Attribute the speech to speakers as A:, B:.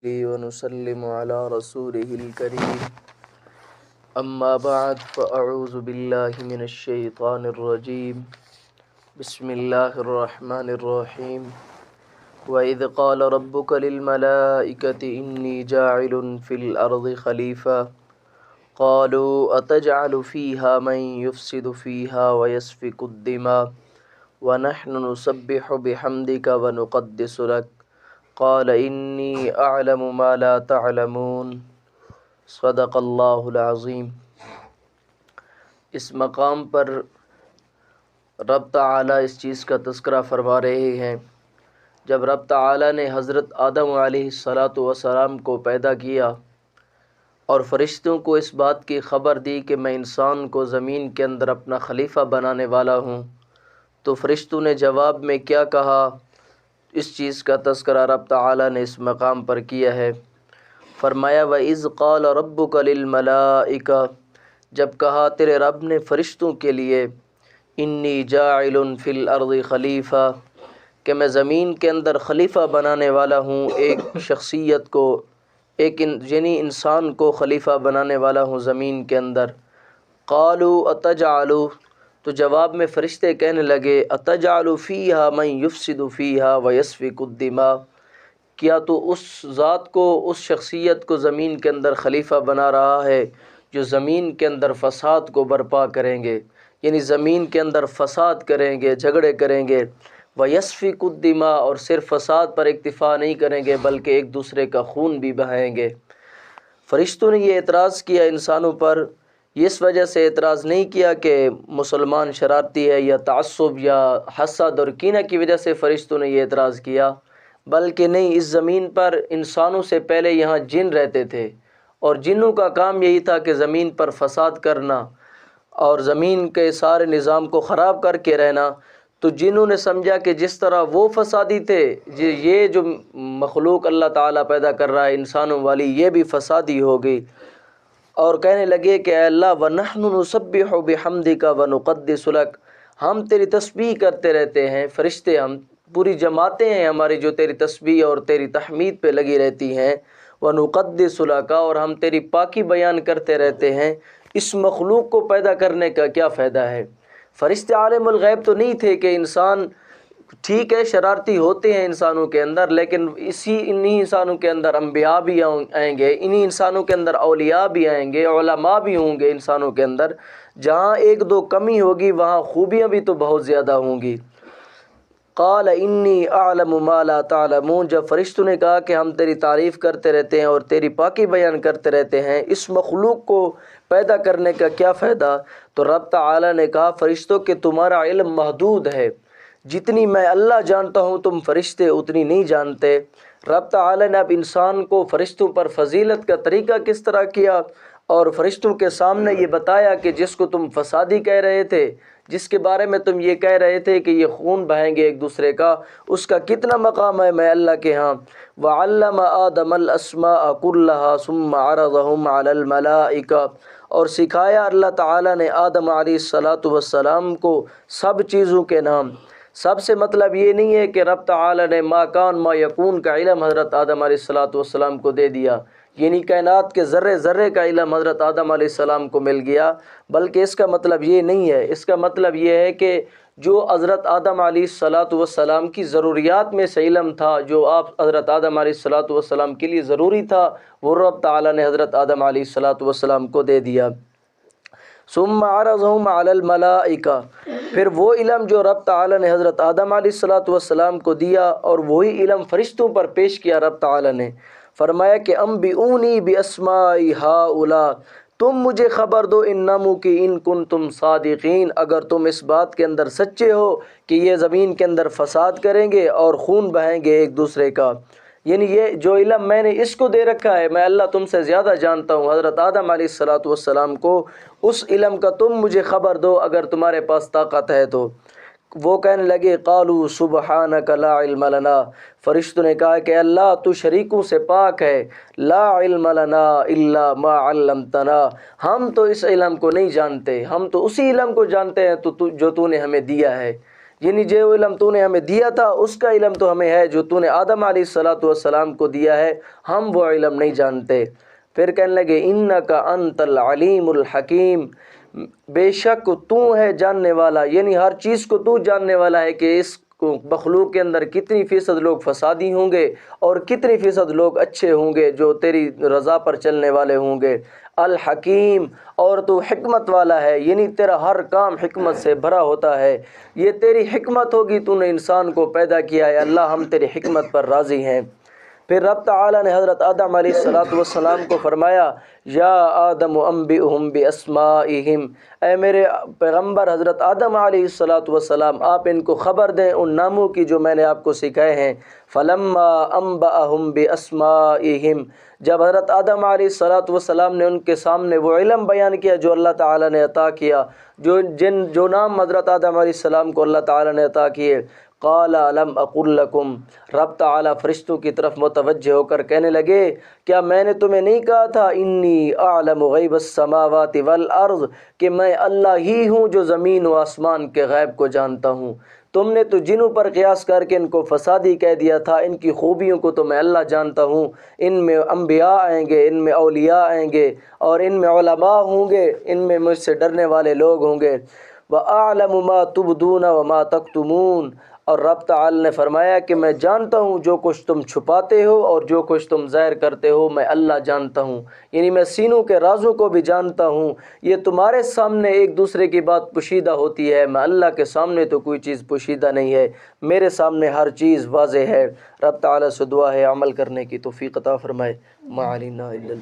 A: ونسلم على رسوله الكريم أما بعد فأعوذ بالله من الشيطان الرجيم بسم الله الرحمن الرحيم وإذ قال ربك للملائكة إني جاعل في الأرض خليفة قالوا أتجعل فيها من يفسد فيها ويسفك الدماء ونحن نسبح بحمدك ونقدس لك قال انی اعلم ما لا تعلمون صدق اللہ العظیم۔ اس مقام پر رب تعالیٰ اس چیز کا تذکرہ فرما رہے ہیں جب رب تعالیٰ نے حضرت آدم علیہ السلام کو پیدا کیا اور فرشتوں کو اس بات کی خبر دی کہ میں انسان کو زمین کے اندر اپنا خلیفہ بنانے والا ہوں، تو فرشتوں نے جواب میں کیا کہا؟ اس چیز کا تذکرہ رب تعالیٰ نے اس مقام پر کیا ہے۔ فرمایا وَإِذْ قَالَ رَبُّكَ لِلْمَلَائِكَةِ، جب کہا تیرے رب نے فرشتوں کے لیے اِنِّی جَاعِلٌ فِي الْأَرْضِ خلیفہ، کہ میں زمین کے اندر خلیفہ بنانے والا ہوں، ایک شخصیت کو، یعنی انسان کو خلیفہ بنانے والا ہوں زمین کے اندر۔ قَالُوا أَتَجْعَلُ، تو جواب میں فرشتے کہنے لگے اتجعل فیہا من یفسد فیہا ویسفک الدماء، کیا تو اس ذات کو، اس شخصیت کو زمین کے اندر خلیفہ بنا رہا ہے جو زمین کے اندر فساد کو برپا کریں گے، یعنی زمین کے اندر فساد کریں گے، جھگڑے کریں گے، ویسفک الدماء، اور صرف فساد پر اکتفا نہیں کریں گے بلکہ ایک دوسرے کا خون بھی بہائیں گے۔ فرشتوں نے یہ اعتراض کیا انسانوں پر، اس وجہ سے اعتراض نہیں کیا کہ مسلمان شرارتی ہے یا تعصب یا حسد اور کینہ کی وجہ سے فرشتوں نے یہ اعتراض کیا، بلکہ نہیں، اس زمین پر انسانوں سے پہلے یہاں جن رہتے تھے اور جنوں کا کام یہی تھا کہ زمین پر فساد کرنا اور زمین کے سارے نظام کو خراب کر کے رہنا۔ تو جنہوں نے سمجھا کہ جس طرح وہ فسادی تھے، یہ جو مخلوق اللہ تعالیٰ پیدا کر رہا ہے انسانوں والی، یہ بھی فسادی ہوگی، اور کہنے لگے کہ اے اللہ وَنَحْنُ نُسَبِّحُ بِحَمْدِكَ وَنُقَدِّسُ لَكَ، ہم تیری تسبیح کرتے رہتے ہیں، فرشتے، ہم پوری جماعتیں ہیں ہماری جو تیری تسبیح اور تیری تحمید پہ لگی رہتی ہیں، وَنُقَدِّسُ لَكَ، اور ہم تیری پاکی بیان کرتے رہتے ہیں۔ اس مخلوق کو پیدا کرنے کا کیا فائدہ ہے؟ فرشتے عالم الغیب تو نہیں تھے کہ انسان، ٹھیک ہے شرارتی ہوتے ہیں انسانوں کے اندر، لیکن انہی انسانوں کے اندر انبیاء بھی آئیں گے، انہی انسانوں کے اندر اولیاء بھی آئیں گے، علماء بھی ہوں گے انسانوں کے اندر، جہاں ایک دو کمی ہوگی وہاں خوبیاں بھی تو بہت زیادہ ہوں گی۔ قال انی اعلم ما لا تعلمون، جب فرشتوں نے کہا کہ ہم تیری تعریف کرتے رہتے ہیں اور تیری پاکی بیان کرتے رہتے ہیں، اس مخلوق کو پیدا کرنے کا کیا فائدہ؟ تو رب تعالی نے کہا فرشتوں کہ تمہارا علم محدود ہے، جتنی میں اللہ جانتا ہوں تم فرشتے اتنی نہیں جانتے۔ رب تعالی نے اب انسان کو فرشتوں پر فضیلت کا طریقہ کس طرح کیا اور فرشتوں کے سامنے یہ بتایا کہ جس کو تم فسادی کہہ رہے تھے، جس کے بارے میں تم یہ کہہ رہے تھے کہ یہ خون بہائیں گے ایک دوسرے کا، اس کا کتنا مقام ہے میں اللہ کے ہاں۔ وَعَلَّمَ آدَمَ الْأَسْمَاءَ كُلَّهَا ثُمَّ عَرَضَهُمْ عَلَى الْمَلَائِكَةِ، اور سکھایا اللہ تعالیٰ نے آدم علیہ السلام کو سب چیزوں کے نام۔ سب سے مطلب یہ نہیں ہے کہ رب تعالیٰ نے ما کان ما یکون کا علم حضرت آدم علیہ السلام کو دے دیا، یعنی کائنات کے ذرے ذرے کا علم حضرت آدم علیہ السلام کو مل گیا، بلکہ اس کا مطلب یہ نہیں ہے۔ اس کا مطلب یہ ہے کہ جو حضرت آدم علیہ السلام کی ضروریات میں سے علم تھا، جو حضرت آدم علیہ السلام کے لیے ضروری تھا، وہ رب تعالیٰ نے حضرت آدم علیہ السلام کو دے دیا۔ ثم عرضهم على الملائکہ، پھر وہ علم جو رب تعالیٰ نے حضرت آدم علیہ السلام کو دیا اور وہی علم فرشتوں پر پیش کیا رب تعالیٰ نے۔ فرمایا کہ انبئونی باسماء ہؤلاء، تم مجھے خبر دو ان ناموں کی، ان کنتم صادقین، اگر تم اس بات کے اندر سچے ہو کہ یہ زمین کے اندر فساد کریں گے اور خون بہائیں گے ایک دوسرے کا، یعنی یہ جو علم میں نے اس کو دے رکھا ہے، میں اللہ تم سے زیادہ جانتا ہوں حضرت آدم علیہ السلام کو، اس علم کا تم مجھے خبر دو اگر تمہارے پاس طاقت ہے تو۔ وہ کہنے لگے قالوا سبحانک لا علم لنا، فرشتوں نے کہا کہ اللہ تو شریکوں سے پاک ہے، لا علم لنا الا ما علمتنا، ہم تو اس علم کو نہیں جانتے، ہم تو اسی علم کو جانتے ہیں جو تو نے ہمیں دیا ہے، یعنی جو علم تو نے ہمیں دیا تھا اس کا علم تو ہمیں ہے جو تو نے آدم علیہ الصلاۃ والسلام کو دیا ہے، ہم وہ علم نہیں جانتے۔ پھر کہنے لگے انک انت العلیم الحکیم، بے شک تو ہے جاننے والا، یعنی ہر چیز کو تو جاننے والا ہے کہ اس مخلوق کے اندر کتنی فیصد لوگ فسادی ہوں گے اور کتنی فیصد لوگ اچھے ہوں گے جو تیری رضا پر چلنے والے ہوں گے۔ الحکیم، اور تو حکمت والا ہے، یعنی تیرا ہر کام حکمت سے بھرا ہوتا ہے، یہ تیری حکمت ہوگی، تو نے انسان کو پیدا کیا ہے اللہ، ہم تیری حکمت پر راضی ہیں۔ پھر رب تعالیٰ نے حضرت آدم علیہ الصلاۃ والسلام کو فرمایا یا آدم انبئہم باسمائہم، اے میرے پیغمبر حضرت آدم علیہ الصلاۃ والسلام آپ ان کو خبر دیں ان ناموں کی جو میں نے آپ کو سکھائے ہیں۔ فلما انبأہم باسمائہم، جب حضرت آدم علیہ الصلاۃ والسلام نے ان کے سامنے وہ علم بیان کیا جو اللہ تعالیٰ نے عطا کیا، جو نام حضرت آدم علیہ السلام کو اللہ تعالیٰ نے عطا کیے، قال الم اقل لکم، رب تعالیٰ فرشتوں کی طرف متوجہ ہو کر کہنے لگے کیا میں نے تمہیں نہیں کہا تھا انی اعلم غیب السماوات والارض، کہ میں اللہ ہی ہوں جو زمین و آسمان کے غیب کو جانتا ہوں۔ تم نے تو جنوں پر قیاس کر کے ان کو فسادی کہہ دیا تھا، ان کی خوبیوں کو تو میں اللہ جانتا ہوں، ان میں انبیاء آئیں گے، ان میں اولیاء آئیں گے، اور ان میں علماء ہوں گے، ان میں مجھ سے ڈرنے والے لوگ ہوں گے۔ وَأَعْلَمُ مَا تُبْدُونَ وَمَا تَكْتُمُونَ، اور رب تعالی نے فرمایا کہ میں جانتا ہوں جو کچھ تم چھپاتے ہو اور جو کچھ تم ظاہر کرتے ہو، میں اللہ جانتا ہوں، یعنی میں سینوں کے رازوں کو بھی جانتا ہوں۔ یہ تمہارے سامنے ایک دوسرے کی بات پوشیدہ ہوتی ہے، میں اللہ کے سامنے تو کوئی چیز پوشیدہ نہیں ہے، میرے سامنے ہر چیز واضح ہے۔ رب تعالی سے دعا ہے عمل کرنے کی توفیق عطا فرمائے۔ ما علینا الا